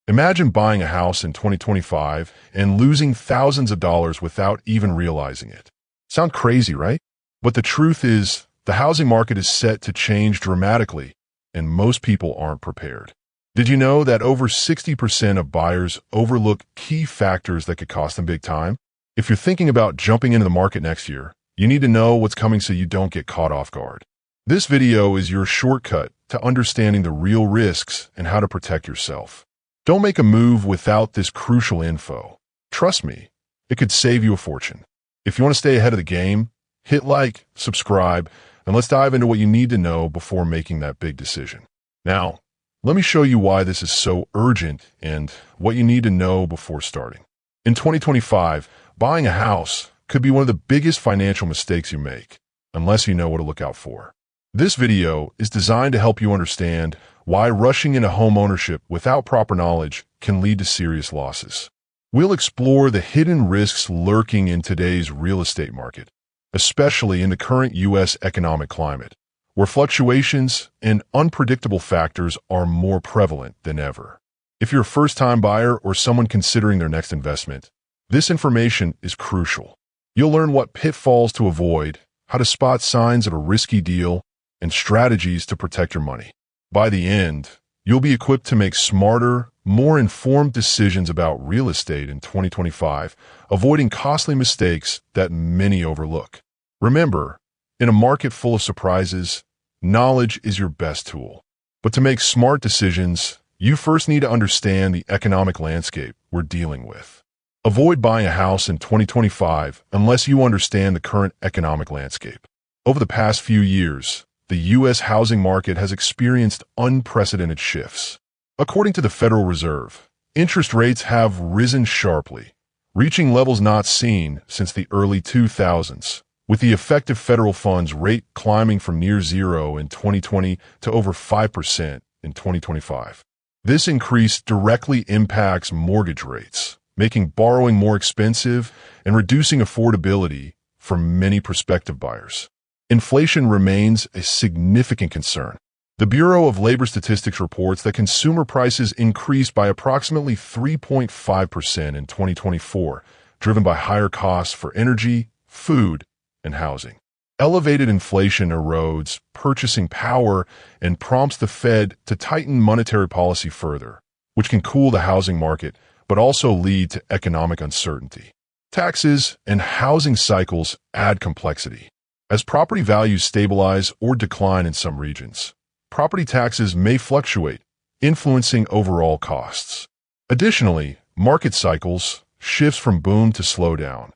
Imagine buying a house in 2025 and losing thousands of dollars without even realizing it. Sound crazy, right? But the truth is, the housing market is set to change dramatically, and most people aren't prepared. Did you know that over 60% of buyers overlook key factors that could cost them big time? If you're thinking about jumping into the market next year, you need to know what's coming so you don't get caught off guard. This video is your shortcut to understanding the real risks and how to protect yourself. Don't make a move without this crucial info. Trust me, it could save you a fortune. If you want to stay ahead of the game, hit like, subscribe, and let's dive into what you need to know before making that big decision. Now, let me show you why this is so urgent and what you need to know before starting. In 2025, buying a house could be one of the biggest financial mistakes you make, unless you know what to look out for. This video is designed to help you understand why rushing into home ownership without proper knowledge can lead to serious losses. We'll explore the hidden risks lurking in today's real estate market, especially in the current U.S. economic climate, where fluctuations and unpredictable factors are more prevalent than ever. If you're a first-time buyer or someone considering their next investment, this information is crucial. You'll learn what pitfalls to avoid, how to spot signs of a risky deal, and strategies to protect your money. By the end, you'll be equipped to make smarter, more informed decisions about real estate in 2025, avoiding costly mistakes that many overlook. Remember, in a market full of surprises, knowledge is your best tool. But to make smart decisions, you first need to understand the economic landscape we're dealing with. Avoid buying a house in 2025 unless you understand the current economic landscape. Over the past few years, the U.S. housing market has experienced unprecedented shifts. According to the Federal Reserve, interest rates have risen sharply, reaching levels not seen since the early 2000s, with the effective federal funds rate climbing from near zero in 2020 to over 5% in 2025. This increase directly impacts mortgage rates, making borrowing more expensive and reducing affordability for many prospective buyers. Inflation remains a significant concern. The Bureau of Labor Statistics reports that consumer prices increased by approximately 3.5% in 2024, driven by higher costs for energy, food, and housing. Elevated inflation erodes purchasing power and prompts the Fed to tighten monetary policy further, which can cool the housing market but also lead to economic uncertainty. Taxes and housing cycles add complexity. As property values stabilize or decline in some regions, property taxes may fluctuate, influencing overall costs. Additionally, market cycles, shifts from boom to slowdown,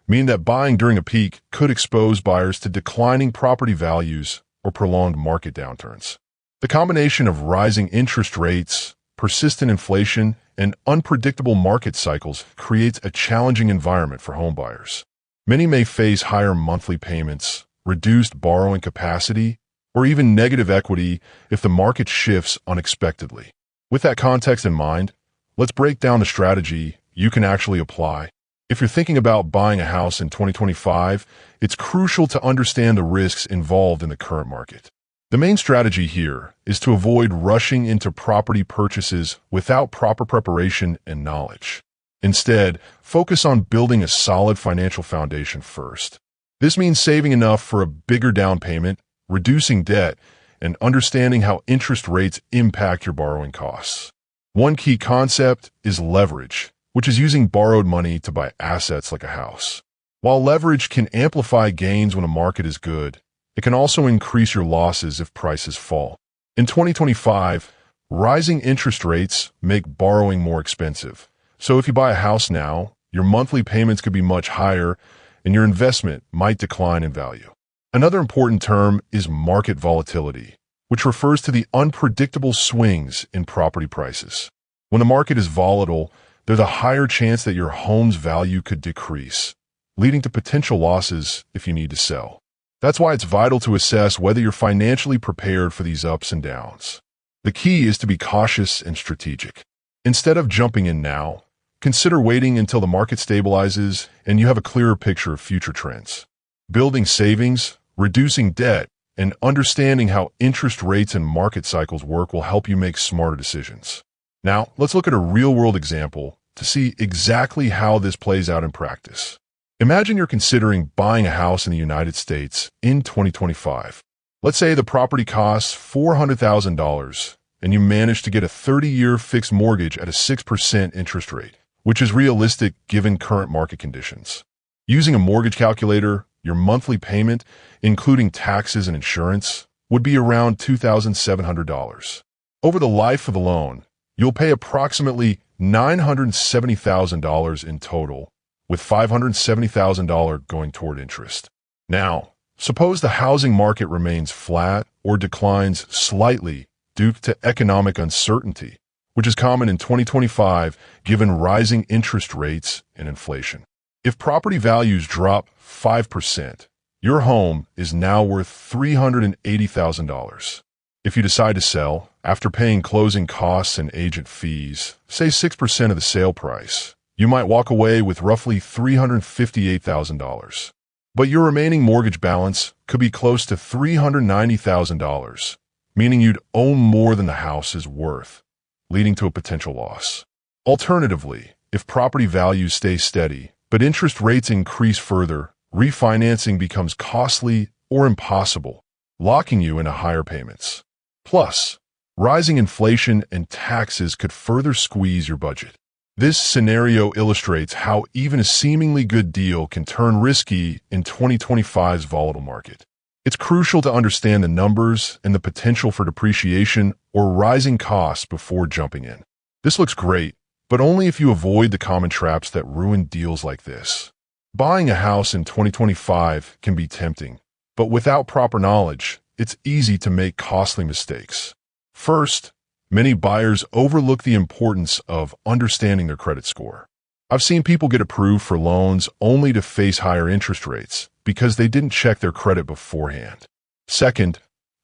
mean that buying during a peak could expose buyers to declining property values or prolonged market downturns. The combination of rising interest rates, persistent inflation, and unpredictable market cycles creates a challenging environment for homebuyers. Many may face higher monthly payments, reduced borrowing capacity, or even negative equity if the market shifts unexpectedly. With that context in mind, let's break down the strategy you can actually apply. If you're thinking about buying a house in 2025, it's crucial to understand the risks involved in the current market. The main strategy here is to avoid rushing into property purchases without proper preparation and knowledge. Instead, focus on building a solid financial foundation first. This means saving enough for a bigger down payment, reducing debt, and understanding how interest rates impact your borrowing costs. One key concept is leverage, which is using borrowed money to buy assets like a house. While leverage can amplify gains when a market is good, it can also increase your losses if prices fall. In 2025, rising interest rates make borrowing more expensive. So if you buy a house now, your monthly payments could be much higher and your investment might decline in value. Another important term is market volatility, which refers to the unpredictable swings in property prices. When the market is volatile, there's a higher chance that your home's value could decrease, leading to potential losses if you need to sell. That's why it's vital to assess whether you're financially prepared for these ups and downs. The key is to be cautious and strategic. Instead of jumping in now, consider waiting until the market stabilizes and you have a clearer picture of future trends. Building savings, reducing debt, and understanding how interest rates and market cycles work will help you make smarter decisions. Now, let's look at a real-world example to see exactly how this plays out in practice. Imagine you're considering buying a house in the United States in 2025. Let's say the property costs $400,000 and you manage to get a 30-year fixed mortgage at a 6% interest rate, which is realistic given current market conditions. Using a mortgage calculator, your monthly payment, including taxes and insurance, would be around $2,700. Over the life of the loan, you'll pay approximately $970,000 in total, with $570,000 going toward interest. Now, suppose the housing market remains flat or declines slightly due to economic uncertainty, which is common in 2025 given rising interest rates and inflation. If property values drop 5%, your home is now worth $380,000. If you decide to sell, after paying closing costs and agent fees, say 6% of the sale price, you might walk away with roughly $358,000. But your remaining mortgage balance could be close to $390,000, meaning you'd owe more than the house is worth, leading to a potential loss. Alternatively, if property values stay steady, but interest rates increase further, refinancing becomes costly or impossible, locking you into higher payments. Plus, rising inflation and taxes could further squeeze your budget. This scenario illustrates how even a seemingly good deal can turn risky in 2025's volatile market. It's crucial to understand the numbers and the potential for depreciation or rising costs before jumping in. This looks great, but only if you avoid the common traps that ruin deals like this. Buying a house in 2025 can be tempting, but without proper knowledge, it's easy to make costly mistakes. First, many buyers overlook the importance of understanding their credit score. I've seen people get approved for loans only to face higher interest rates because they didn't check their credit beforehand. Second,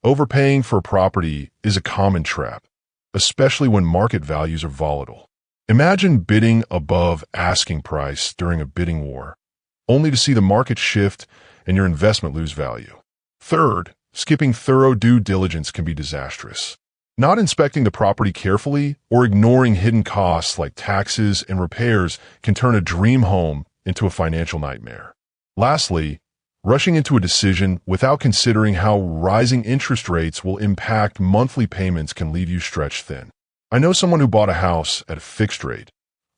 overpaying for a property is a common trap, especially when market values are volatile. Imagine bidding above asking price during a bidding war, only to see the market shift and your investment lose value. Third, skipping thorough due diligence can be disastrous. Not inspecting the property carefully or ignoring hidden costs like taxes and repairs can turn a dream home into a financial nightmare. Lastly, rushing into a decision without considering how rising interest rates will impact monthly payments can leave you stretched thin. I know someone who bought a house at a fixed rate,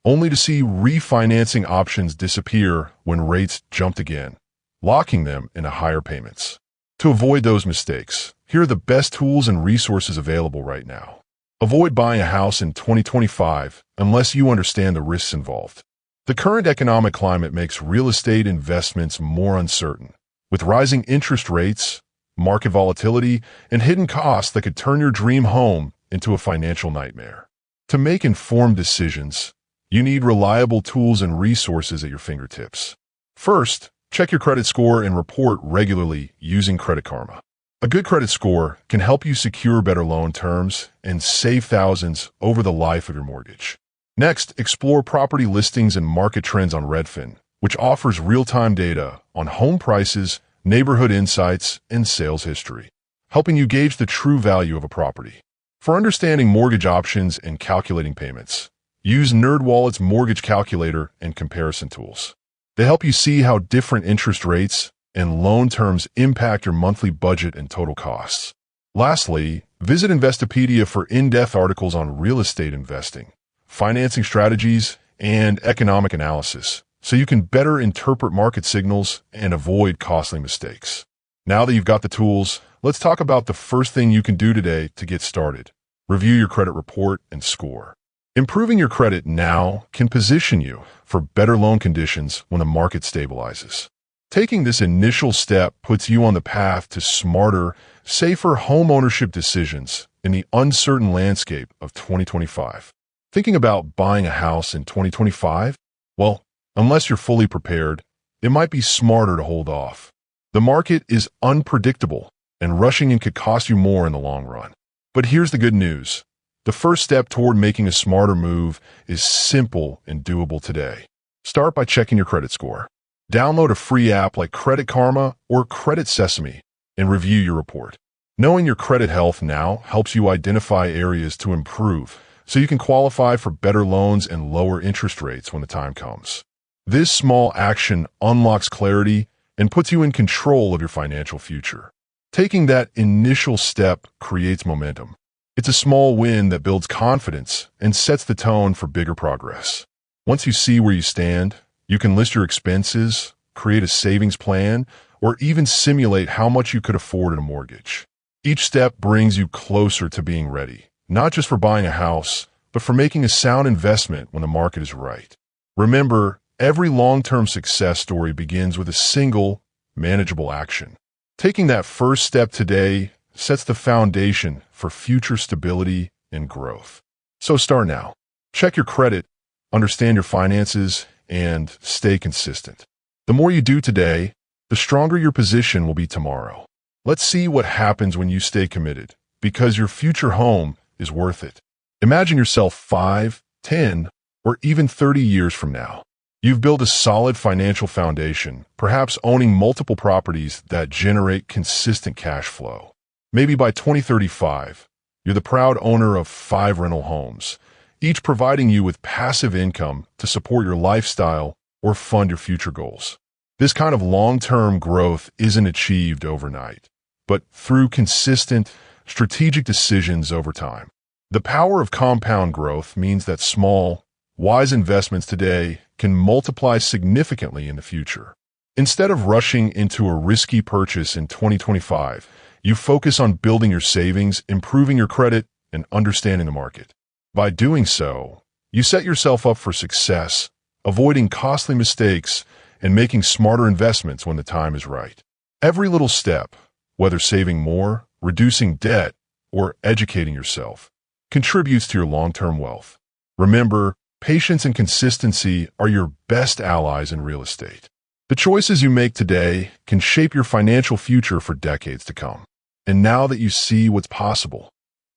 only to see refinancing options disappear when rates jumped again, locking them into higher payments. To avoid those mistakes, here are the best tools and resources available right now. Avoid buying a house in 2025 unless you understand the risks involved. The current economic climate makes real estate investments more uncertain, with rising interest rates, market volatility, and hidden costs that could turn your dream home into a financial nightmare. To make informed decisions, you need reliable tools and resources at your fingertips. First, check your credit score and report regularly using Credit Karma. A good credit score can help you secure better loan terms and save thousands over the life of your mortgage. Next, explore property listings and market trends on Redfin, which offers real-time data on home prices, neighborhood insights, and sales history, helping you gauge the true value of a property. For understanding mortgage options and calculating payments, use NerdWallet's mortgage calculator and comparison tools. They help you see how different interest rates and loan terms impact your monthly budget and total costs. Lastly, visit Investopedia for in-depth articles on real estate investing, financing strategies, and economic analysis, so you can better interpret market signals and avoid costly mistakes. Now that you've got the tools, let's talk about the first thing you can do today to get started. Review your credit report and score. Improving your credit now can position you for better loan conditions when the market stabilizes. Taking this initial step puts you on the path to smarter, safer home ownership decisions in the uncertain landscape of 2025. Thinking about buying a house in 2025? Well, unless you're fully prepared, it might be smarter to hold off. The market is unpredictable, and rushing in could cost you more in the long run. But here's the good news. The first step toward making a smarter move is simple and doable today. Start by checking your credit score. Download a free app like Credit Karma or Credit Sesame and review your report. Knowing your credit health now helps you identify areas to improve, so you can qualify for better loans and lower interest rates when the time comes. This small action unlocks clarity and puts you in control of your financial future. Taking that initial step creates momentum. It's a small win that builds confidence and sets the tone for bigger progress. Once you see where you stand, you can list your expenses, create a savings plan, or even simulate how much you could afford in a mortgage. Each step brings you closer to being ready, not just for buying a house, but for making a sound investment when the market is right. Remember, every long-term success story begins with a single, manageable action. Taking that first step today sets the foundation for future stability and growth. So start now. Check your credit, understand your finances, and stay consistent. The more you do today, the stronger your position will be tomorrow. Let's see what happens when you stay committed, because your future home is worth it. Imagine yourself 5, 10, or even 30 years from now. You've built a solid financial foundation, perhaps owning multiple properties that generate consistent cash flow. Maybe by 2035, you're the proud owner of 5 rental homes, each providing you with passive income to support your lifestyle or fund your future goals. This kind of long-term growth isn't achieved overnight, but through consistent, strategic decisions over time. The power of compound growth means that small, wise investments today can multiply significantly in the future. Instead of rushing into a risky purchase in 2025, you focus on building your savings, improving your credit, and understanding the market. By doing so, you set yourself up for success, avoiding costly mistakes and making smarter investments when the time is right. Every little step, whether saving more, reducing debt, or educating yourself, contributes to your long-term wealth. Remember, patience and consistency are your best allies in real estate. The choices you make today can shape your financial future for decades to come. And now that you see what's possible,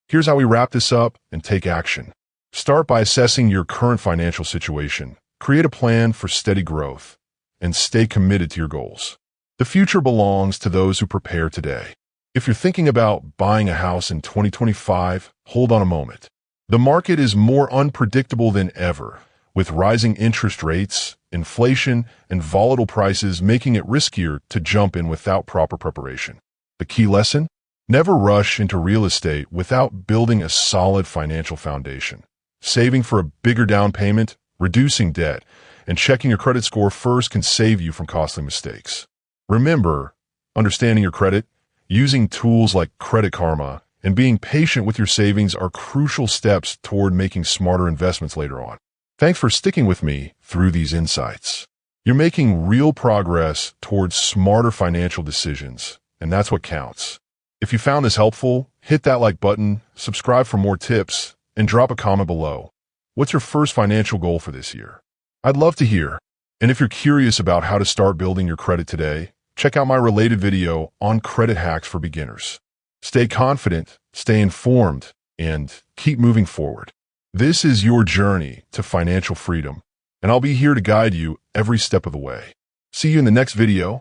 here's how we wrap this up and take action. Start by assessing your current financial situation, create a plan for steady growth, and stay committed to your goals. The future belongs to those who prepare today. If you're thinking about buying a house in 2025, hold on a moment. The market is more unpredictable than ever, with rising interest rates, inflation, and volatile prices making it riskier to jump in without proper preparation. The key lesson? Never rush into real estate without building a solid financial foundation. Saving for a bigger down payment, reducing debt, and checking your credit score first can save you from costly mistakes. Remember, understanding your credit, using tools like Credit Karma, and being patient with your savings are crucial steps toward making smarter investments later on. Thanks for sticking with me through these insights. You're making real progress towards smarter financial decisions, and that's what counts. If you found this helpful, hit that like button, subscribe for more tips, and drop a comment below. What's your first financial goal for this year? I'd love to hear. And if you're curious about how to start building your credit today, check out my related video on credit hacks for beginners. Stay confident, stay informed, and keep moving forward. This is your journey to financial freedom, and I'll be here to guide you every step of the way. See you in the next video.